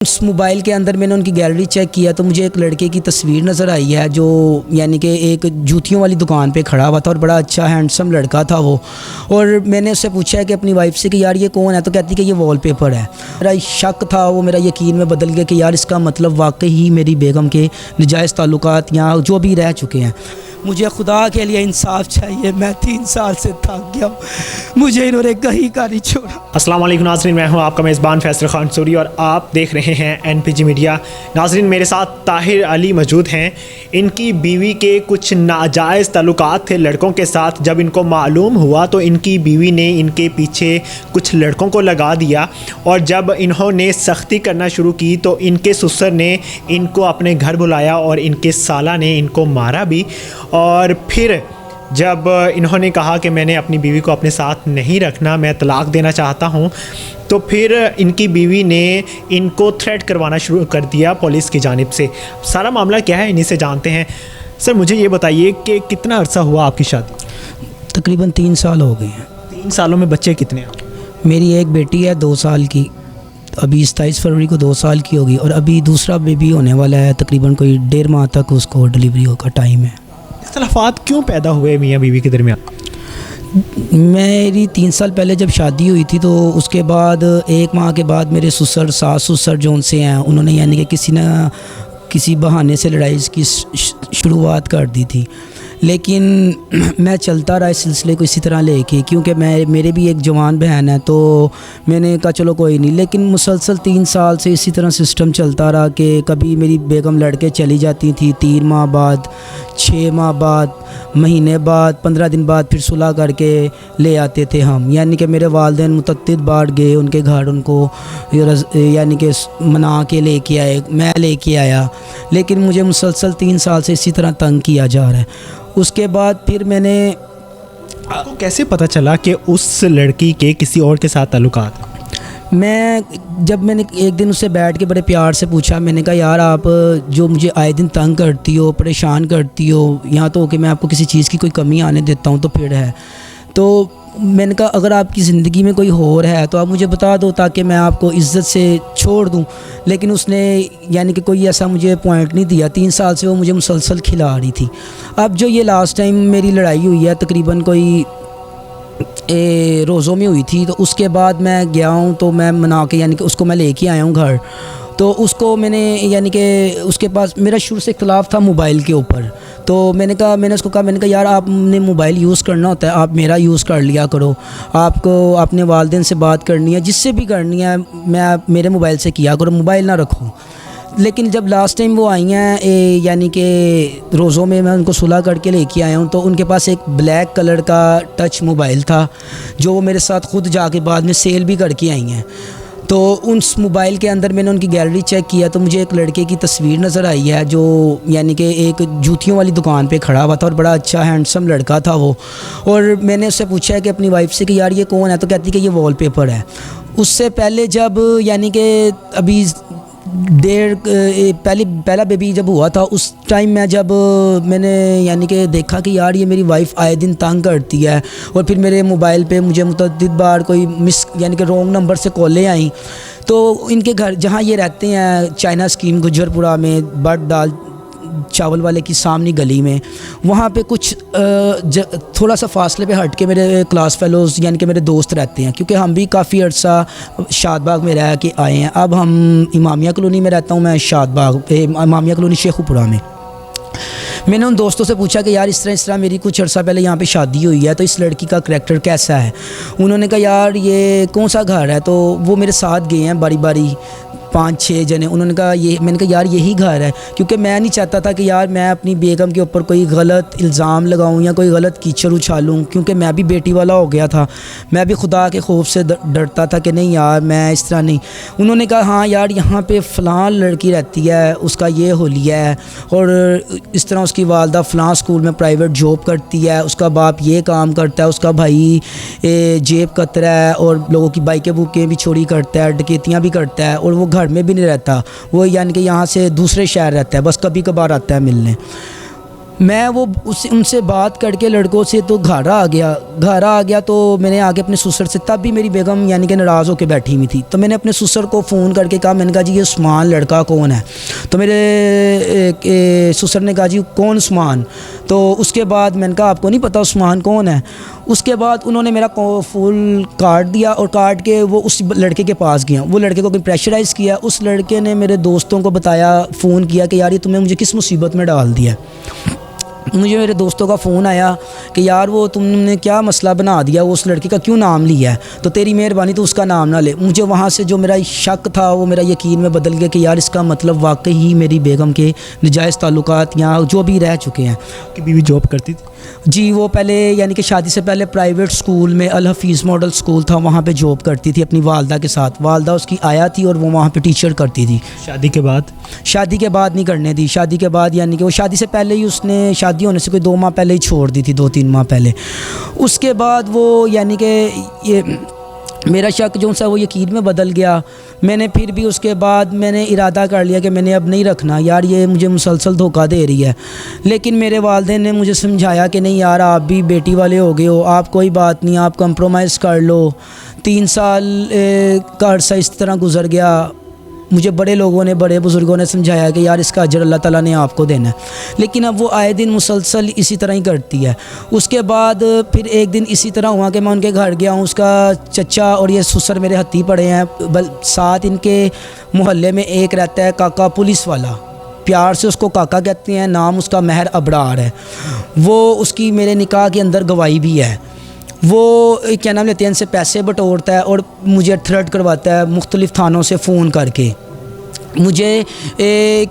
اس mobile کے اندر میں نے ان کی گیلری چیک کیا تو مجھے ایک لڑکے کی تصویر نظر آئی ہے جو یعنی کہ ایک جوتیوں والی دکان پہ کھڑا ہوا تھا اور بڑا اچھا ہینڈسم لڑکا تھا وہ. اور میں نے اس سے پوچھا ہے کہ اپنی وائف سے کہ یار یہ کون ہے, تو کہتی کہ یہ وال پیپر ہے. میرا شک تھا وہ میرا یقین میں بدل گیا کہ یار اس کا مطلب واقعی ہی میری بیگم کے نجائز تعلقات یہاں جو بھی رہ چکے ہیں. مجھے خدا کے لیے انصاف چاہیے, میں 3 سال سے تھک گیا ہوں, مجھے انہوں نے کہیں کا نہیں چھوڑا. السلام علیکم ناظرین, میں ہوں آپ کا میزبان فیصل خان سوری اور آپ دیکھ رہے ہیں NPG میڈیا. ناظرین, میرے ساتھ طاہر علی موجود ہیں. ان کی بیوی کے کچھ ناجائز تعلقات تھے لڑکوں کے ساتھ. جب ان کو معلوم ہوا تو ان کی بیوی نے ان کے پیچھے کچھ لڑکوں کو لگا دیا, اور جب انہوں نے سختی کرنا شروع کی تو ان کے سسر نے ان کو اپنے گھر بلایا اور ان کے سالہ نے ان کو مارا بھی. اور پھر جب انہوں نے کہا کہ میں نے اپنی بیوی کو اپنے ساتھ نہیں رکھنا, میں طلاق دینا چاہتا ہوں, تو پھر ان کی بیوی نے ان کو تھریٹ کروانا شروع کر دیا پولیس کی جانب سے. سارا معاملہ کیا ہے انہی سے جانتے ہیں. سر مجھے یہ بتائیے کہ کتنا عرصہ ہوا آپ کی شادی؟ تقریباً 3 سال ہو گئے ہیں. 3 سالوں میں بچے کتنے ہیں؟ میری ایک بیٹی ہے 2 سال کی, ابھی 27 فروری کو 2 سال کی ہوگی, اور ابھی دوسرا بیبی ہونے والا ہے, تقریباً کوئی 1.5 ماہ تک اس کو ڈلیوری کا ٹائم ہے. اختلافات کیوں پیدا ہوئے میاں بیوی کے درمیان؟ میری 3 سال پہلے جب شادی ہوئی تھی تو اس کے بعد 1 ماہ کے بعد میرے ساس سسر جو ان سے ہیں انہوں نے یعنی کہ کسی نہ کسی بہانے سے لڑائی کی شروعات کر دی تھی. لیکن میں چلتا رہا اس سلسلے کو اسی طرح لے کے, کیونکہ میرے بھی ایک جوان بہن ہے, تو میں نے کہا چلو کوئی نہیں. لیکن مسلسل 3 سال سے اسی طرح سسٹم چلتا رہا کہ کبھی میری بیگم لڑکے چلی جاتی تھی, 3 ماہ بعد, 6 ماہ بعد, مہینے بعد, 15 دن بعد پھر صلح کر کے لے آتے تھے ہم. یعنی کہ میرے والدین متعدد بار گئے ان کے گھر, ان کو یعنی کہ منا کے لے کے آئے, میں لے کے آیا, لیکن مجھے مسلسل 3 سال سے اسی طرح تنگ کیا جا رہا ہے. اس کے بعد پھر میں نے, آپ کو کیسے پتہ چلا کہ اس لڑکی کے کسی اور کے ساتھ تعلقات ہیں؟ جب میں نے ایک دن اس سے بیٹھ کے بڑے پیار سے پوچھا, میں نے کہا یار آپ جو مجھے آئے دن تنگ کرتی ہو, پریشان کرتی ہو, یہاں تو کہ میں آپ کو کسی چیز کی کوئی کمی آنے دیتا ہوں تو پھر ہے, تو میں نے کہا اگر آپ کی زندگی میں کوئی اور ہے تو آپ مجھے بتا دو تاکہ میں آپ کو عزت سے چھوڑ دوں. لیکن اس نے یعنی کہ کوئی ایسا مجھے پوائنٹ نہیں دیا. 3 سال سے وہ مجھے مسلسل کھلا رہی تھی. اب جو یہ لاسٹ ٹائم میری لڑائی ہوئی ہے تقریباً کوئی روزوں میں ہوئی تھی, تو اس کے بعد میں گیا ہوں, تو میں منا کے یعنی کہ اس کو میں لے کے آیا ہوں گھر. تو اس کو میں نے یعنی کہ اس کے پاس میرا شروع سے اختلاف تھا موبائل کے اوپر. تو میں نے اس کو کہا یار آپ نے موبائل یوز کرنا ہوتا ہے, آپ میرا یوز کر لیا کرو, آپ کو اپنے والدین سے بات کرنی ہے, جس سے بھی کرنی ہے میں میرے موبائل سے کیا کرو, موبائل نہ رکھو. لیکن جب لاسٹ ٹائم وہ آئی ہیں یعنی کہ روزوں میں ان کو صلح کر کے لے کے آیا ہوں, تو ان کے پاس ایک بلیک کلر کا ٹچ موبائل تھا جو وہ میرے ساتھ خود جا کے بعد میں سیل بھی کر کے آئی ہیں. تو اس موبائل کے اندر میں نے ان کی گیلری چیک کیا تو مجھے ایک لڑکے کی تصویر نظر آئی ہے جو یعنی کہ ایک جوتیوں والی دکان پہ کھڑا ہوا تھا اور بڑا اچھا ہینڈسم لڑکا تھا وہ. اور میں نے اس سے پوچھا ہے کہ اپنی وائف سے کہ یار یہ کون ہے, تو کہتی کہ یہ وال پیپر ہے. اس سے پہلے جب یعنی کہ ابھی پہلا بیبی جب ہوا تھا اس ٹائم میں نے یعنی کہ دیکھا کہ یار یہ میری وائف آئے دن تنگ کرتی ہے, اور پھر میرے موبائل پہ مجھے متعدد بار کوئی یعنی کہ رونگ نمبر سے کالیں آئیں. تو ان کے گھر جہاں یہ رہتے ہیں چائنا اسکیم گجرپورہ میں, بٹ ڈال چاول والے کی سامنے گلی میں, وہاں پہ کچھ تھوڑا سا فاصلے پہ ہٹ کے میرے کلاس فیلوز یعنی کہ میرے دوست رہتے ہیں, کیونکہ ہم بھی کافی عرصہ شاد باغ میں رہ کے آئے ہیں. اب ہم امامیہ کالونی میں رہتا ہوں میں, شاد باغ امامیہ کالونی شیخو پورہ میں. میں نے ان دوستوں سے پوچھا کہ یار اس طرح میری کچھ عرصہ پہلے یہاں پہ شادی ہوئی ہے, تو اس لڑکی کا کریکٹر کیسا ہے. انہوں نے کہا یار یہ کون سا گھر ہے, تو وہ میرے ساتھ گئے ہیں باری 5-6 جنے. انہوں نے کہا میں نے کہا یار یہی گھر ہے, کیونکہ میں نہیں چاہتا تھا کہ یار میں اپنی بیگم کے اوپر کوئی غلط الزام لگاؤں یا کوئی غلط کیچڑ اچھالوں, کیونکہ میں بھی بیٹی والا ہو گیا تھا. میں بھی خدا کے خوف سے ڈرتا تھا کہ نہیں یار میں اس طرح نہیں. انہوں نے کہا ہاں یار یہاں پہ فلاں لڑکی رہتی ہے, اس کا یہ حلیہ ہے, اور اس طرح اس کی والدہ فلاں اسکول میں پرائیویٹ جاب کرتی ہے, اس کا باپ یہ کام کرتا ہے, اس کا بھائی جیب کترا ہے اور لوگوں کی بائکیں بوکیں بھی چوری کرتا ہے, ڈکیتیاں بھی کرتا ہے, اور وہ گھر میں بھی نہیں رہتا, وہ یعنی کہ یہاں سے دوسرے شہر رہتا ہے, بس کبھی کبھار آتا ہے ملنے. میں وہ ان سے بات کر کے لڑکوں سے تو گھر آ گیا تو میں نے آگے اپنے سسر سے، تب بھی میری بیگم یعنی کہ ناراض ہو کے بیٹھی ہوئی تھی، تو میں نے اپنے سسر کو فون کر کے کہا، میں نے کہا جی یہ عثمان لڑکا کون ہے؟ تو میرے سسر نے کہا جی کون عثمان؟ تو اس کے بعد میں نے کہا آپ کو نہیں پتہ عثمان کون ہے؟ اس کے بعد انہوں نے میرا فون کاٹ دیا اور کاٹ کے وہ اس لڑکے کے پاس گیا، وہ لڑکے کو پریشرائز کیا، اس لڑکے نے میرے دوستوں کو بتایا، فون کیا کہ یار یہ تمہیں مجھے کس مصیبت میں ڈال دیا۔ مجھے میرے دوستوں کا فون آیا کہ یار وہ تم نے کیا مسئلہ بنا دیا، وہ اس لڑکے کا کیوں نام لیا ہے، تو تیری مہربانی تو اس کا نام نہ لے۔ مجھے وہاں سے جو میرا شک تھا وہ میرا یقین میں بدل گیا کہ یار اس کا مطلب واقعی ہی میری بیگم کے نجائز تعلقات یا جو بھی رہ چکے ہیں۔ کہ بیوی جاب کرتی تھی؟ جی وہ پہلے یعنی کہ شادی سے پہلے پرائیویٹ سکول میں الحفیظ ماڈل سکول تھا، وہاں پہ جاب کرتی تھی اپنی والدہ کے ساتھ، والدہ اس کی آیا تھی اور وہ وہاں پہ ٹیچر کرتی تھی۔ شادی کے بعد؟ شادی کے بعد نہیں کرنے دی، شادی کے بعد یعنی کہ وہ شادی سے پہلے ہی اس نے شادی ہونے سے کوئی 2 ماہ پہلے ہی چھوڑ دی تھی، 2-3 ماہ پہلے۔ اس کے بعد وہ یعنی کہ یہ میرا شک جو سا وہ یقین میں بدل گیا۔ میں نے پھر بھی اس کے بعد میں نے ارادہ کر لیا کہ میں نے اب نہیں رکھنا، یار یہ مجھے مسلسل دھوکہ دے رہی ہے۔ لیکن میرے والدین نے مجھے سمجھایا کہ نہیں یار آپ بھی بیٹی والے ہو گئے ہو، آپ کوئی بات نہیں، آپ کمپرومائز کر لو۔ 3 سال کا عرصہ اس طرح گزر گیا۔ مجھے بڑے لوگوں نے، بڑے بزرگوں نے سمجھایا کہ یار اس کا اجر اللہ تعالیٰ نے آپ کو دینا ہے، لیکن اب وہ آئے دن مسلسل اسی طرح ہی کرتی ہے۔ اس کے بعد پھر ایک دن اسی طرح ہوا کہ میں ان کے گھر گیا ہوں، اس کا چچا اور یہ سسر میرے ہتھی پڑے ہیں، ساتھ ان کے محلے میں ایک رہتا ہے کاکا پولیس والا، پیار سے اس کو کاکا کہتے ہیں، نام اس کا مہر ابرار ہے، وہ اس کی میرے نکاح کے اندر گواہی بھی ہے۔ وہ کیا نام لیتے ہیں، ان سے پیسے بٹورتا ہے اور مجھے تھریٹ کرواتا ہے مختلف تھانوں سے فون کر کے۔ مجھے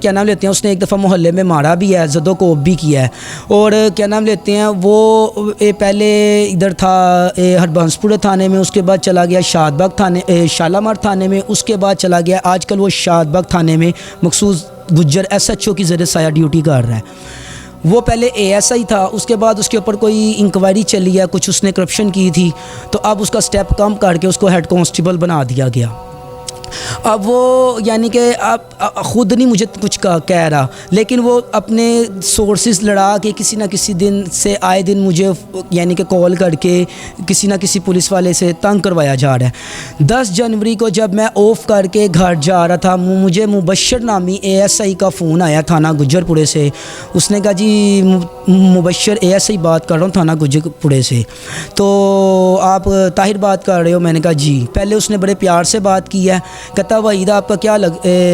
کیا نام لیتے ہیں، اس نے ایک دفعہ محلے میں مارا بھی ہے، زد و کوب بھی کیا ہے، اور کیا نام لیتے ہیں وہ پہلے ادھر تھا ہربنس پورے تھانے میں، اس کے بعد چلا گیا شاد باغ تھانے، شالامار تھانے میں، اس کے بعد چلا گیا آج کل وہ شاد باغ تھانے میں مخصوص گجر SHO کی زیر سایہ ڈیوٹی کر رہا ہے۔ وہ پہلے ASI تھا، اس کے بعد اس کے اوپر کوئی انکوائری چلی ہے، کچھ اس نے کرپشن کی تھی، تو اب اس کا سٹیپ کم کر کے اس کو ہیڈ کانسٹیبل بنا دیا گیا۔ اب وہ یعنی کہ اب خود نہیں مجھے کچھ کہہ رہا، لیکن وہ اپنے سورسز لڑا کے کسی نہ کسی دن سے آئے دن مجھے یعنی کہ کال کر کے کسی نہ کسی پولیس والے سے تنگ کروایا جا رہا ہے۔ 10 جنوری کو جب میں آف کر کے گھر جا رہا تھا، مجھے مبشر نامی ASI کا فون آیا تھانہ گجر پورے سے۔ اس نے کہا جی مبشر ASI بات کر رہا ہوں تھانہ گجر پورے سے، تو آپ طاہر بات کر رہے ہو؟ میں نے کہا جی۔ پہلے اس نے بڑے پیار سے بات کی ہے، کہتا وحیدہ آپ کا کیا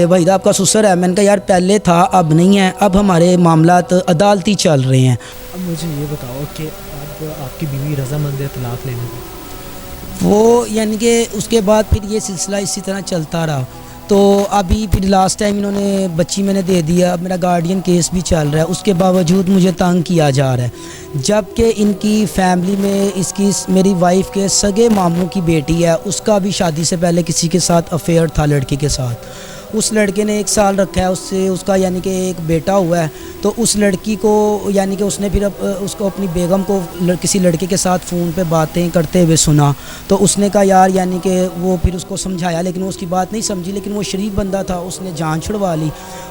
وحیدہ آپ کا سسر ہے؟ میں نے کہا یار پہلے تھا اب نہیں ہے، اب ہمارے معاملات عدالتی چل رہے ہیں۔ اب مجھے یہ بتاؤ کہ اب آپ کی بیوی رضامند ہے طلاق لینے کی؟ وہ یعنی کہ اس کے بعد پھر یہ سلسلہ اسی طرح چلتا رہا، تو ابھی پھر لاسٹ ٹائم انہوں نے بچی میں نے دے دیا، اب میرا گارڈین کیس بھی چل رہا ہے، اس کے باوجود مجھے تنگ کیا جا رہا ہے، جب کہ ان کی فیملی میں اس کی میری وائف کے سگے ماموں کی بیٹی ہے، اس کا بھی شادی سے پہلے کسی کے ساتھ افیئر تھا لڑکی کے ساتھ، اس لڑکے نے 1 سال رکھا ہے، اس سے اس کا یعنی کہ ایک بیٹا ہوا ہے، تو اس لڑکی کو یعنی کہ اس نے پھر اس کو اپنی بیگم کو کسی لڑکے کے ساتھ فون پہ باتیں کرتے ہوئے سنا، تو اس نے کہا یار یعنی کہ وہ پھر اس کو سمجھایا، لیکن وہ اس کی بات نہیں سمجھی، لیکن وہ شریف بندہ تھا، اس نے جان چھڑوا لی۔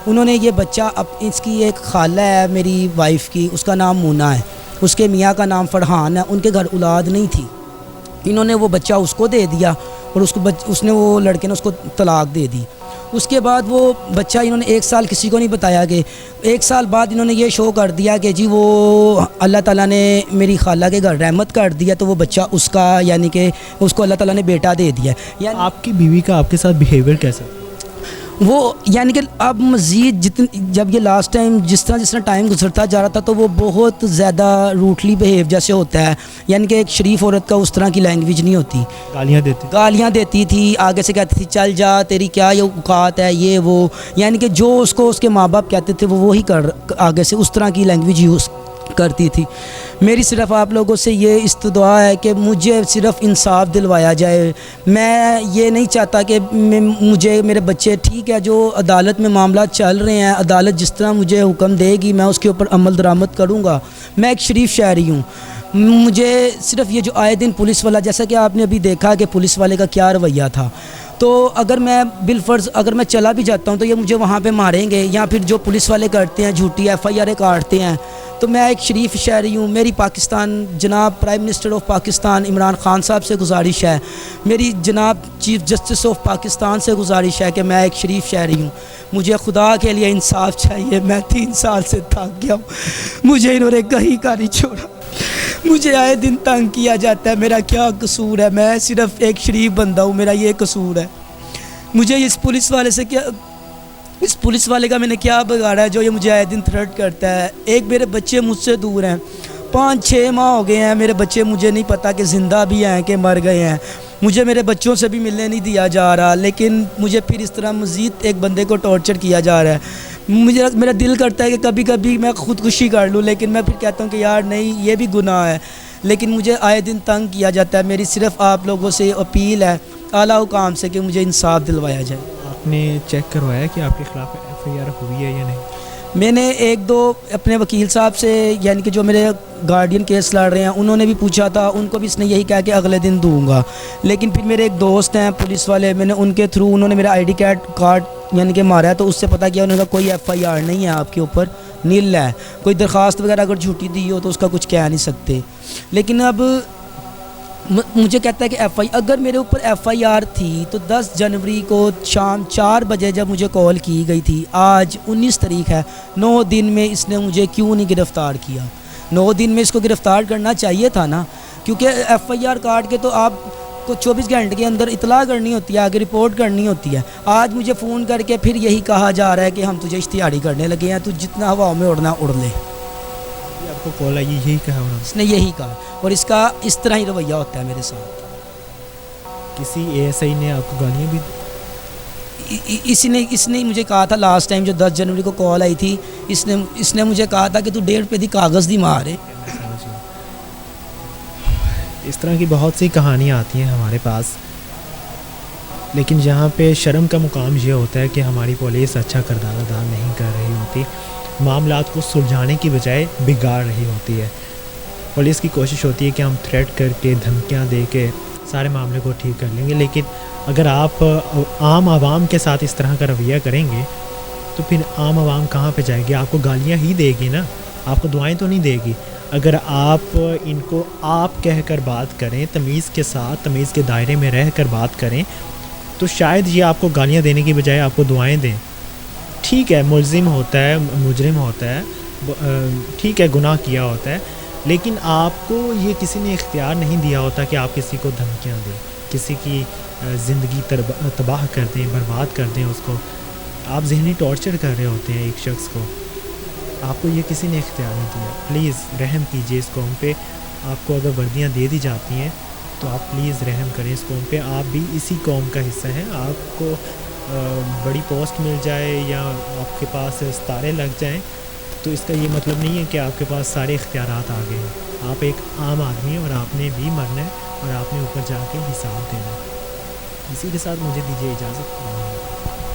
انہوں نے یہ بچہ اس کی ایک خالہ ہے میری وائف کی، اس کا نام مونا ہے، اس کے میاں کا نام فرحان ہے، ان کے گھر اولاد نہیں تھی، انہوں نے وہ بچہ اس کو دے دیا اور اس نے وہ لڑکے نے اس کو طلاق دے دی۔ اس کے بعد وہ بچہ انہوں نے 1 سال کسی کو نہیں بتایا، کہ 1 سال بعد انہوں نے یہ شو کر دیا کہ جی وہ اللہ تعالیٰ نے میری خالہ کے گھر رحمت کر دیا، تو وہ بچہ اس کا یعنی کہ اس کو اللہ تعالیٰ نے بیٹا دے دیا۔ یعنی آپ کی بیوی کا آپ کے ساتھ بیہیویئر کیسا؟ وہ یعنی کہ اب مزید جب یہ لاسٹ ٹائم جس طرح ٹائم گزرتا جا رہا تھا، تو وہ بہت زیادہ روٹلی بیہیو جیسے ہوتا ہے، یعنی کہ ایک شریف عورت کا اس طرح کی لینگویج نہیں ہوتی، گالیاں دیتی تھی، آگے سے کہتی تھی چل جا تیری کیا یہ اوقات ہے یہ وہ، یعنی کہ جو اس کو اس کے ماں باپ کہتے تھے وہ وہی آگے سے اس طرح کی لینگویج یوز کرتی تھی۔ میری صرف آپ لوگوں سے یہ استدعا ہے کہ مجھے صرف انصاف دلوایا جائے۔ میں یہ نہیں چاہتا کہ مجھے میرے بچے، ٹھیک ہے جو عدالت میں معاملات چل رہے ہیں، عدالت جس طرح مجھے حکم دے گی میں اس کے اوپر عمل درآمد کروں گا، میں ایک شریف شہری ہوں۔ مجھے صرف یہ جو آئے دن پولیس والا، جیسا کہ آپ نے ابھی دیکھا کہ پولیس والے کا کیا رویہ تھا، تو اگر میں بالفرض اگر میں چلا بھی جاتا ہوں تو یہ مجھے وہاں پہ ماریں گے، یا پھر جو پولیس والے کرتے ہیں جھوٹی FIR کاٹتے ہیں. تو میں ایک شریف شہری ہوں. میری پاکستان جناب prime minister of Pakistan Imran Khan صاحب سے گزارش ہے، میری جناب چیف جسٹس آف پاکستان سے گزارش ہے کہ میں ایک شریف شہری ہوں، مجھے خدا کے لیے انصاف چاہیے. میں 3 سال سے تھک گیا ہوں، مجھے انہوں نے کہیں کا نہیں چھوڑا، مجھے آئے دن تنگ کیا جاتا ہے. میرا کیا قصور ہے؟ میں صرف ایک شریف بندہ ہوں، میرا یہ قصور ہے. مجھے اس پولیس والے سے کیا، اس پولیس والے کا میں نے کیا بگاڑا ہے جو یہ مجھے آئے دن تھریٹ کرتا ہے؟ ایک میرے بچے مجھ سے دور ہیں، 5-6 ماہ ہو گئے ہیں میرے بچے، مجھے نہیں پتہ کہ زندہ بھی ہیں کہ مر گئے ہیں. مجھے میرے بچوں سے بھی ملنے نہیں دیا جا رہا، لیکن مجھے پھر اس طرح مزید ایک بندے کو ٹارچر کیا جا رہا ہے. میرا دل کرتا ہے کہ کبھی کبھی میں خودکشی کر لوں، لیکن میں پھر کہتا ہوں کہ یار نہیں، یہ بھی گناہ ہے. لیکن مجھے آئے دن تنگ کیا جاتا ہے. میری صرف آپ لوگوں سے اپیل ہے، اعلیٰ حکام سے، کہ مجھے انصاف دلوایا جائے. آپ نے چیک کروایا کہ آپ کے خلاف FIR ہوئی ہے یا نہیں؟ میں نے 1-2 اپنے وکیل صاحب سے، یعنی کہ جو میرے گارڈین کیس لڑ رہے ہیں، انہوں نے بھی پوچھا تھا، ان کو بھی اس نے یہی کہا کہ اگلے دن دوں گا. لیکن پھر میرے ایک دوست ہیں پولیس والے، میں نے ان کے تھرو، انہوں نے میرا ID کارڈ یعنی کہ مارا ہے، تو اس سے پتہ کیا، انہوں نے کہا کوئی FIR نہیں ہے آپ کے اوپر، نیل ہے. کوئی درخواست وغیرہ اگر جھوٹی دی ہو تو اس کا کچھ کہہ نہیں سکتے. لیکن اب مجھے کہتا ہے کہ اگر میرے اوپر FIR تھی تو 10 جنوری کو شام 4 بجے جب مجھے کال کی گئی تھی، آج 19 تاریخ ہے، 9 دن میں اس نے مجھے کیوں نہیں گرفتار کیا؟ 9 دن میں اس کو گرفتار کرنا چاہیے تھا نا، کیونکہ FIR کاٹ کے تو آپ کو 24 گھنٹے کے اندر اطلاع کرنی ہوتی ہے، آگے رپورٹ کرنی ہوتی ہے. آج مجھے فون کر کے پھر یہی کہا جا رہا ہے کہ ہم تجھے اشتہاری کرنے لگے ہیں، تو جتنا ہوا میں اڑنا اڑ لے. آپ کو کال آئی یہی کہا انہوں نے؟ اس نے یہی کہا، اور اس کا اس طرح ہی رویہ ہوتا ہے میرے ساتھ. کسی ASI نے آپ کو گالیاں بھی؟ اس نے مجھے کہا تھا لاسٹ ٹائم جو 10 جنوری کو کال آئی تھی، اس نے مجھے کہا تھا کہ تو 1.5 روپے دی کاغذ دی مارے. اس طرح کی بہت سی کہانیاں آتی ہیں ہمارے پاس، لیکن یہاں پہ شرم کا مقام یہ ہوتا ہے کہ ہماری پولیس اچھا کردار ادا نہیں کر رہی ہوتی، معاملات کو سلجھانے کی بجائے بگاڑ رہی ہوتی ہے. پولیس کی کوشش ہوتی ہے کہ ہم تھریٹ کر کے، دھمکیاں دے کے سارے معاملے کو ٹھیک کر لیں گے، لیکن اگر آپ عام عوام کے ساتھ اس طرح کا رویہ کریں گے تو پھر عام عوام کہاں پہ جائے گی؟ آپ کو گالیاں ہی دے گی نا، آپ کو دعائیں تو نہیں دے گی. اگر آپ ان کو آپ کہہ کر بات کریں، تمیز کے ساتھ، تمیز کے دائرے میں رہ کر بات کریں، تو شاید یہ آپ کو گالیاں دینے کی بجائے آپ کو دعائیں دیں. ٹھیک ہے، ملزم ہوتا ہے، مجرم ہوتا ہے، ٹھیک ہے، گناہ کیا ہوتا ہے، لیکن آپ کو یہ کسی نے اختیار نہیں دیا ہوتا کہ آپ کسی کو دھمکیاں دیں، کسی کی زندگی تباہ کر دیں، برباد کر دیں اس کو. آپ ذہنی ٹارچر کر رہے ہوتے ہیں ایک شخص کو، آپ کو یہ کسی نے اختیار نہیں دیا. پلیز رحم کیجیے اس قوم پہ. آپ کو اگر وردیاں دے دی جاتی ہیں تو آپ پلیز رحم کریں اس قوم پہ. آپ بھی اسی قوم کا حصہ ہیں. آپ کو بڑی پوسٹ مل جائے یا آپ کے پاس ستارے لگ جائیں تو اس کا یہ مطلب نہیں ہے کہ آپ کے پاس سارے اختیارات آ گئے ہیں. آپ ایک عام آدمی ہیں اور آپ نے بھی مرنا ہے اور آپ نے اوپر جا کے حساب دینا ہے. اسی کے ساتھ مجھے دیجیے اجازت.